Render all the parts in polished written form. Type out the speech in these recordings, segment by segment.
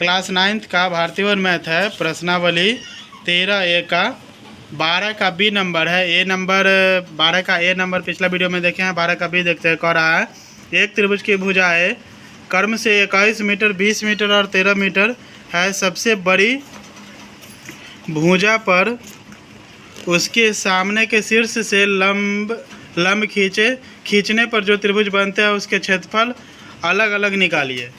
Class 9th का भारतीय और मैथ है। प्रश्नावली 13A का 12 का बी नंबर है। ए नंबर 12 का ए नंबर पिछला वीडियो में देखे हैं, 12 का बी देखते हैं। कह रहा है एक त्रिभुज की भुजाएं क्रम से 21 मीटर, 20 मीटर और 13 मीटर है। सबसे बड़ी भुजा पर उसके सामने के शीर्ष से लंब खींचने पर जो त्रिभुज बनते हैं उसके क्षेत्रफल अलग अलग निकालिए।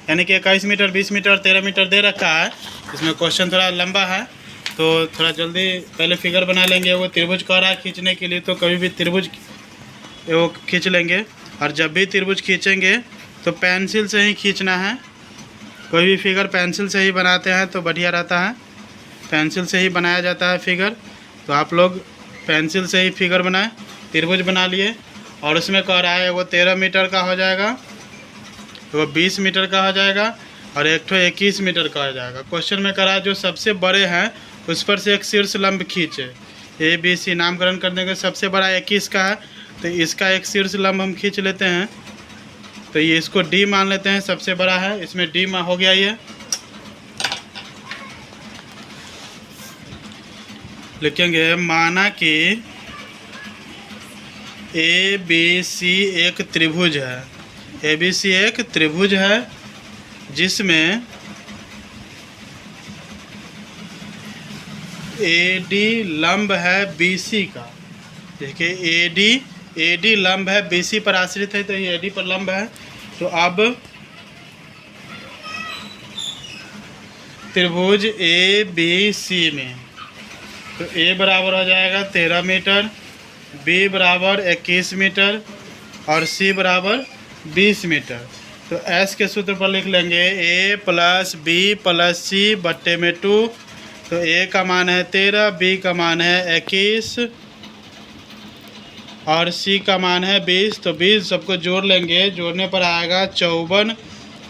यानी कि 21 मीटर, 20 मीटर और 13 मीटर दे रखा है। इसमें क्वेश्चन थोड़ा लंबा है तो थोड़ा जल्दी पहले फिगर बना लेंगे। वो त्रिभुज कह रहा है खींचने के लिए, तो कभी भी त्रिभुज वो खींच लेंगे। और जब भी त्रिभुज खींचेंगे तो पेंसिल से ही खींचना है। कोई भी फिगर पेंसिल से ही बनाते हैं तो बढ़िया रहता है। पेंसिल से ही बनाया जाता है फिगर, तो आप लोग पेंसिल से ही फिगर बनाएं। त्रिभुज बना लिए और उसमें कह रहा है वो 13 मीटर का हो जाएगा, वो 20 मीटर का हो जाएगा और एक ठो 21 मीटर का हो जाएगा। क्वेश्चन में कह रहा है जो सबसे बड़े हैं उस पर से एक शीर्ष लंब खींचे। ए बी सी नामकरण करने के सबसे बड़ा 21 का है, तो इसका एक शीर्ष लंब हम खींच लेते हैं। तो ये इसको डी मान लेते हैं, सबसे बड़ा है। इसमें डी हो गया। ये लिखेंगे माना कि ए बी सी एक त्रिभुज है। ए बी सी एक त्रिभुज है जिसमें ए डी लंब है बी सी का। देखिए ए डी लंब है बी सी पर आश्रित है, तो ये ए डी पर लंब है। तो अब त्रिभुज ए बी सी में तो ए बराबर हो जाएगा 13 मीटर, बी बराबर 21 मीटर और सी बराबर 20 मीटर। तो एस के सूत्र पर लिख लेंगे ए प्लस बी प्लस सी बट्टे में 2। तो ए का मान है 13, बी का मान है 21 और सी का मान है 20। तो 20 सबको जोड़ लेंगे, जोड़ने पर आएगा 54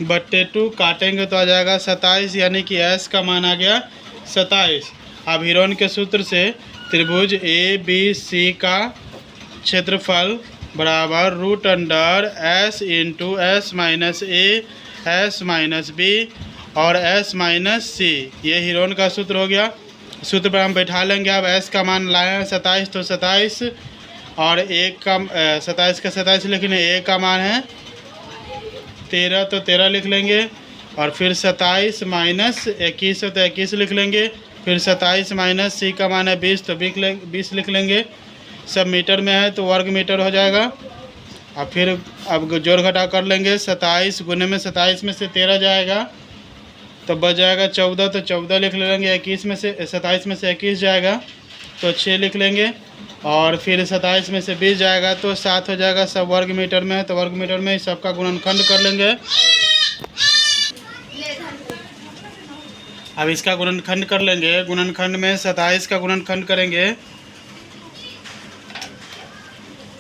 बट्टे 2। काटेंगे तो आ जाएगा 27, यानी कि एस का मान आ गया 27। अब हीरोन के सूत्र से त्रिभुज ए बी सी का क्षेत्रफल बराबर root under S into S minus A S minus B और एस माइनस सी। ये हीरोन का सूत्र हो गया। सूत्र पर हम बैठा लेंगे। अब एस का मान लाए हैं 27, तो 27 और एक का 27 का 27 लिखने। ए का मान है 13, तो 13 लिख लेंगे और फिर 27 माइनस 21 तो 21 लिख लेंगे। फिर 27 माइनस सी का मान है 20, तो 20 लिख लेंगे। सब मीटर में है तो वर्ग मीटर हो जाएगा। और फिर अब जोड़ घटा कर लेंगे। 27 गुने में 27 में से 13 जाएगा तो बच जाएगा 14, तो 14 लिख लेंगे। 21 में से 27 में से 21 जाएगा तो 6 लिख लेंगे और फिर 27 में से 20 जाएगा तो 7 हो जाएगा। सब वर्ग मीटर में है तो वर्ग मीटर में सबका गुणनखंड कर लेंगे। अब इसका गुणनखंड कर लेंगे। गुणनखंड में 27 का गुणनखंड करेंगे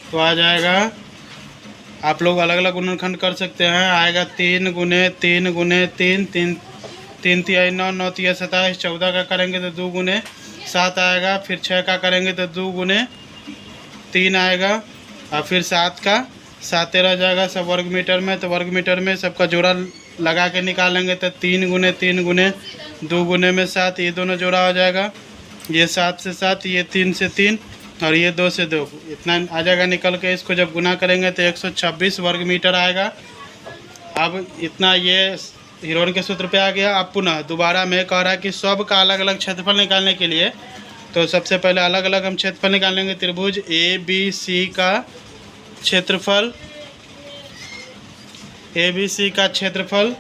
तो आ जाएगा, आप लोग अलग अलग गुणनखंड कर सकते हैं। आएगा 3 गुने 3 गुने 3, 3 तिहाई 9, 9 तिहाई 27। 14 का करेंगे तो 2 गुने 7 आएगा। फिर 6 का करेंगे तो 2 गुने 3 आएगा और फिर 7 का 7 13 जाएगा सब वर्ग मीटर में। तो वर्ग मीटर में सबका जोड़ा लगा के निकालेंगे तो 3 गुने 3 गुने 2 गुने में 7, ये दोनों जोड़ा हो जाएगा। ये 7 से 7, ये 3 से 3 और ये 2 से 2, इतना आ जाएगा निकल के। इसको जब गुना करेंगे तो 126 वर्ग मीटर आएगा। अब इतना ये हीरोन के सूत्र पे आ गया। अब पुनः दोबारा मैं कह रहा है कि सब का अलग अलग क्षेत्रफल निकालने के लिए तो सबसे पहले अलग अलग हम क्षेत्रफल निकालेंगे। त्रिभुज ए बी सी का क्षेत्रफल, ए बी सी का क्षेत्रफल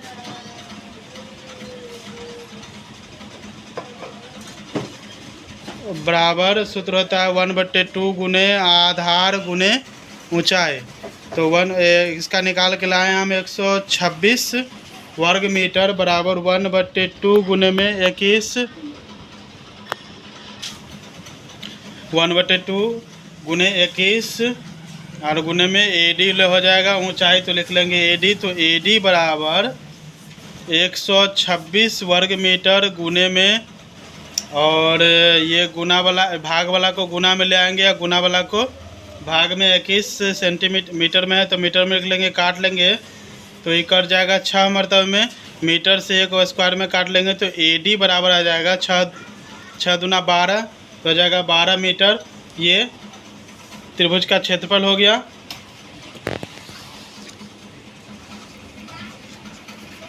बराबर सूत्र होता है 1/2 गुने आधार गुने ऊंचाई। तो इसका निकाल के लाए हम 126 वर्ग मीटर बराबर 1/2 गुने में 21, 1/2 गुने 21 और गुने में ए डी हो जाएगा ऊंचाई। तो लिख लेंगे ए डी। तो ए डी बराबर 126 वर्ग मीटर गुने में, और ये गुना वाला भाग वाला को गुना में ले आएंगे या गुना वाला को भाग में 21 सेंटीमीटर में है तो मीटर में लिख लेंगे, काट लेंगे तो ये कट जाएगा 6 मरतबे में। मीटर से एक स्क्वायर में काट लेंगे तो AD बराबर आ जाएगा 6 दूना 12, तो हो जाएगा 12 मीटर। ये त्रिभुज का क्षेत्रफल हो गया।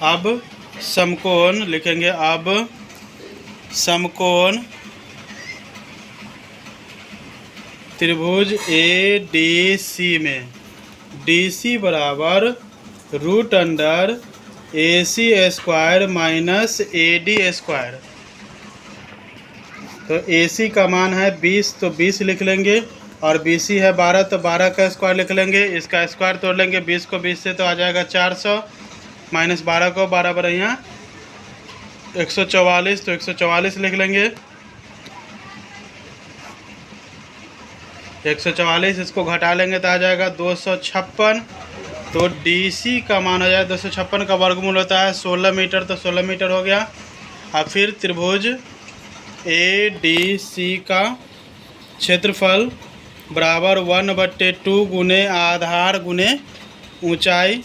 अब समकोण लिखेंगे। अब समकोण त्रिभुज ADC में DC बराबर √under AC square minus AD square. तो AC का मान है 20, तो 20 लिख लेंगे, और BC है 12, तो 12 का स्क्वायर लिख लेंगे। इसका स्क्वायर तोड़ लेंगे 20 को 20 से, तो आ जाएगा 400, माइनस 12 को 12 पर यहाँ 144, तो 144 लिख लेंगे। 144, इसको घटा लेंगे तो आ जाएगा 256। तो DC का मान हो जाए 256 का वर्गमूल होता है 16 मीटर, तो 16 मीटर हो गया। अब फिर त्रिभुज ADC का क्षेत्रफल बराबर 1/2 गुने आधार गुने ऊंचाई।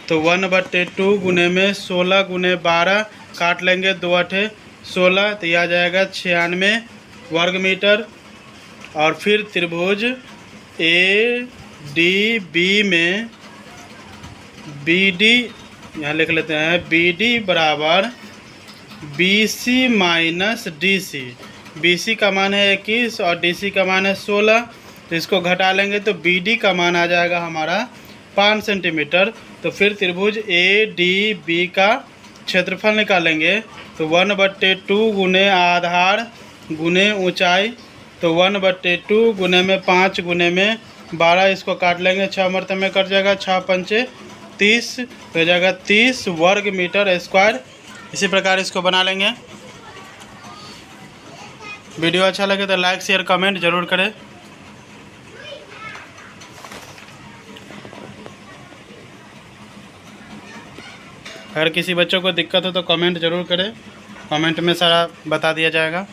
तो 1/2 गुने में 16 गुने 12 काट लेंगे, 2 8 16, तो यह आ जाएगा 96 वर्ग मीटर। और फिर त्रिभुज ADB में BD यहाँ लिख लेते हैं। BD बराबर BC माइनस DC। BC का मान है 21 और DC का मान है 16, तो इसको घटा लेंगे तो BD का मान आ जाएगा हमारा 5 सेंटीमीटर। तो फिर त्रिभुज ADB का क्षेत्रफल निकालेंगे। तो 1/2 गुने आधार गुने ऊंचाई, तो 1/2 गुने में 5 गुने में 12, इसको काट लेंगे 6 मरतबे में कट जाएगा, 6 पंचे 30, तो हो जाएगा 30 वर्ग मीटर स्क्वायर। इसी प्रकार इसको बना लेंगे। वीडियो अच्छा लगे तो लाइक शेयर कमेंट जरूर करें। अगर किसी बच्चों को दिक्कत हो तो कमेंट जरूर करें, कमेंट में सारा बता दिया जाएगा।